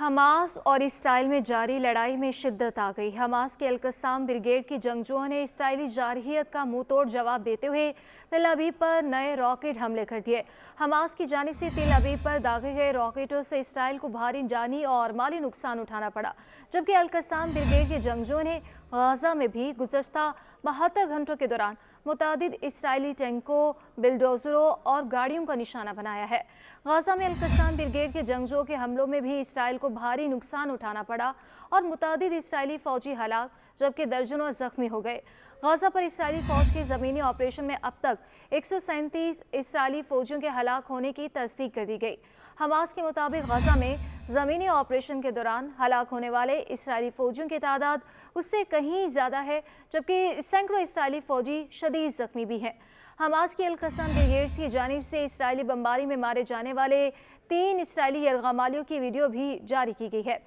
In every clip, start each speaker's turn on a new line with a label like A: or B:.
A: Hamas और Israel में जारी लड़ाई में शिद्दत आ गई। हमास के अल-कस्साम ब्रिगेड की जंगजुओं ने इसराइली जारहियत का मुंह तोड़ जवाब देते हुए तेल अवीव पर नए रॉकेट हमले कर दिए। हमास की जानिब से तेल अवीव पर दागे गए रॉकेटों से इसराइल को भारी जानी और माली नुकसान उठाना पड़ा, जबकि अल-कस्साम ब्रिगेड के जंगजुओं ने गाजा में भी गुज़श्ता 72 घंटों के दौरान मुतादिद इसराइली टैंकों, बिल्डोजरों और गाड़ियों का निशाना बनाया है। गाजा में अल-कस्साम ब्रिगेड के जंगजुओं के हमलों में भी इसराइल को भारी नुकसान उठाना पड़ा और मुतादिद इसराइली फौजी हलाक जबकि दर्जनों जख्मी हो गए। गाजा पर इसराइली फौज के ज़मीनी ऑपरेशन में अब तक 137 इसराइली फौजियों के हलाक होने की तस्दीक कर दी गई। हमास के मुताबिक गाजा में ज़मीनी ऑपरेशन के दौरान हलाक होने वाले इसराइली फौजियों की तादाद उससे कहीं ज़्यादा है, जबकि सैकड़ों इसराइली फौजी शदीद जख्मी भी हैं। हमास की अल-कस्साम ब्रिगेड की जानिब से इसराइली बमबारी में मारे जाने वाले 3 इसराइली यरगमालियों की वीडियो भी जारी की गई है।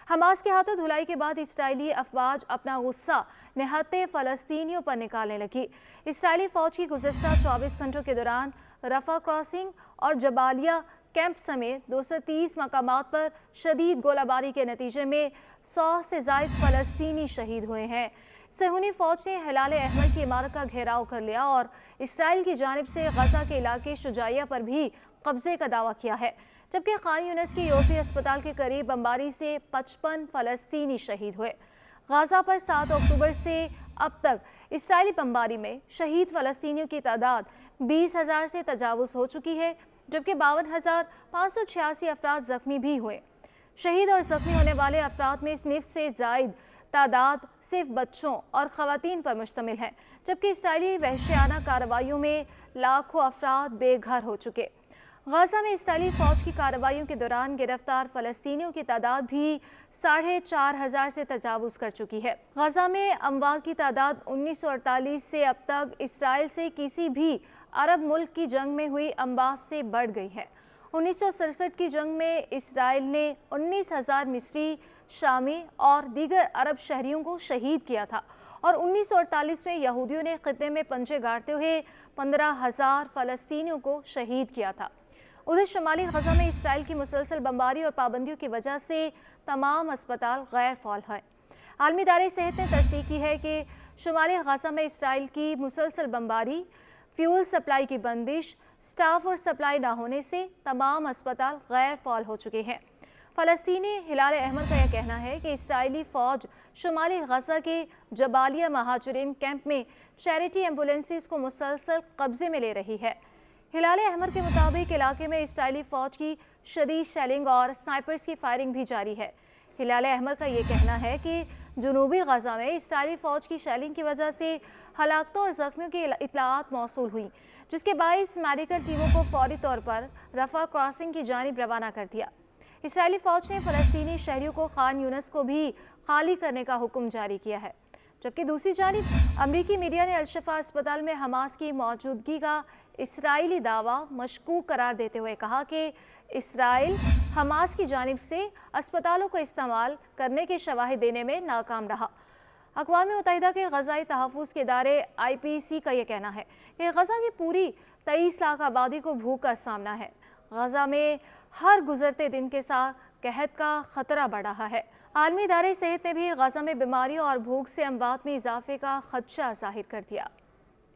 A: हमास के हाथों धुलाई के बाद इसराइली अफवाज अपना गुस्सा निहत्ते फ़लस्तीनियों पर निकालने लगी। इसराइली फ़ौज की गुज़श्ता 24 घंटों के दौरान रफ़ा क्रॉसिंग और जबालिया कैंप समेत 230 मकामात पर शदीद गोलाबारी के नतीजे में 100 से ज़ायद फ़लस्तीनी शहीद हुए हैं। सहूनी फ़ौज ने हिलाल अहमर की इमारत का घेराव कर लिया और इसराइल की जानिब से गजा के इलाके शुजाइया पर भी कब्जे का दावा किया है, जबकि खान यूनिस के यूरोपीय अस्पताल के करीब बमबारी से 55 फ़लस्तीनी शहीद हुए। गाजा पर 7 अक्टूबर से अब तक इसराइली बमबारी में शहीद फ़लस्तीनियों की तादाद 20,000 से तजावुज़ हो चुकी है, जबकि 52,586 अफराद ज़ख्मी भी हुए। शहीद और ज़ख्मी होने वाले अफराद में निफ से ज़ायद तादाद सिर्फ बच्चों और ख़वातीन पर मुश्तमिल है, जबकि इसराइली वहशियाना कार्रवाइयों में लाखों अफराद बेघर हो चुके। गाजा में इसराइली फ़ौज की कार्रवाइयों के दौरान गिरफ्तार फ़लस्तीनियों की तादाद भी 4,500 से तजावुज़ कर चुकी है। गाजा में अमवात की तादाद 1948 से अब तक इसराइल से किसी भी अरब मुल्क की जंग में हुई अमवात से बढ़ गई है। 1967 की जंग में इसराइल ने 19,000 मिस्री, शामी और दीगर अरब शहरियों को शहीद किया था और 1948 में यहूदियों ने खित्ते में पंजे गाड़ते हुए 15,000 फ़लस्तीनियों को शहीद किया था। उधर शुमाली गजा में इसराइल की मुसलसल बमबारी और पाबंदियों की वजह से तमाम अस्पताल गैर फ़ाल हैं। आलमी इदारे सेहत ने तस्दीक की है कि शुमाली गजा में इसराइल की मुसलसल बमबारी, फ्यूल सप्लाई की बंदिश, स्टाफ और सप्लाई ना होने से तमाम अस्पताल गैर फ़ाल हो चुके हैं। फ़लस्तीनी हिलाल अहमर का यह कहना है कि इसराइली फ़ौज शुमाली गजा के जबालिया महाजरीन कैंप में चैरिटी एम्बुलेंसेस को मुसलसल कब्जे में ले रही है। हिलाल अहमर के मुताबिक इलाके में इसराइली फ़ौज की शदीद शेलिंग और स्नाइपर्स की फायरिंग भी जारी है। हिलाल अहमर का ये कहना है कि जनूबी गजा में इसराइली फ़ौज की शेलिंग की वजह से हलाकतों और ज़ख्मियों की इतलात मौसूल हुई, जिसके बाइस मेडिकल टीमों को फौरी तौर पर रफ़ा क्रॉसिंग की जानिब रवाना कर दिया। इसराइली फ़ौज ने फ़लस्तीनी शहरियों को खान यूनिस को भी खाली करने का हुक्म जारी किया है, जबकि दूसरी जानिब अमरीकी मीडिया ने अल-शिफा अस्पताल में हमास की मौजूदगी का इसराइली दावा मशकूक करार देते हुए कहा कि इसराइल हमास की जानिब से अस्पतालों को इस्तेमाल करने के शवाहिद देने में नाकाम रहा। अक़वाम मुत्तहिदा के ग़ज़ाई तहफ़्फ़ुज़ के इदारे IPC का यह कहना है कि गजा की पूरी 23 लाख आबादी को भूख का सामना है। गजा में हर गुजरते दिन के साथ कहत का ख़तरा बढ़ रहा है। आलमी इदारे सेहत ने भी गजा में बीमारियों और भूख से अमवात में इजाफे का खदशा ज़ाहिर कर दिया।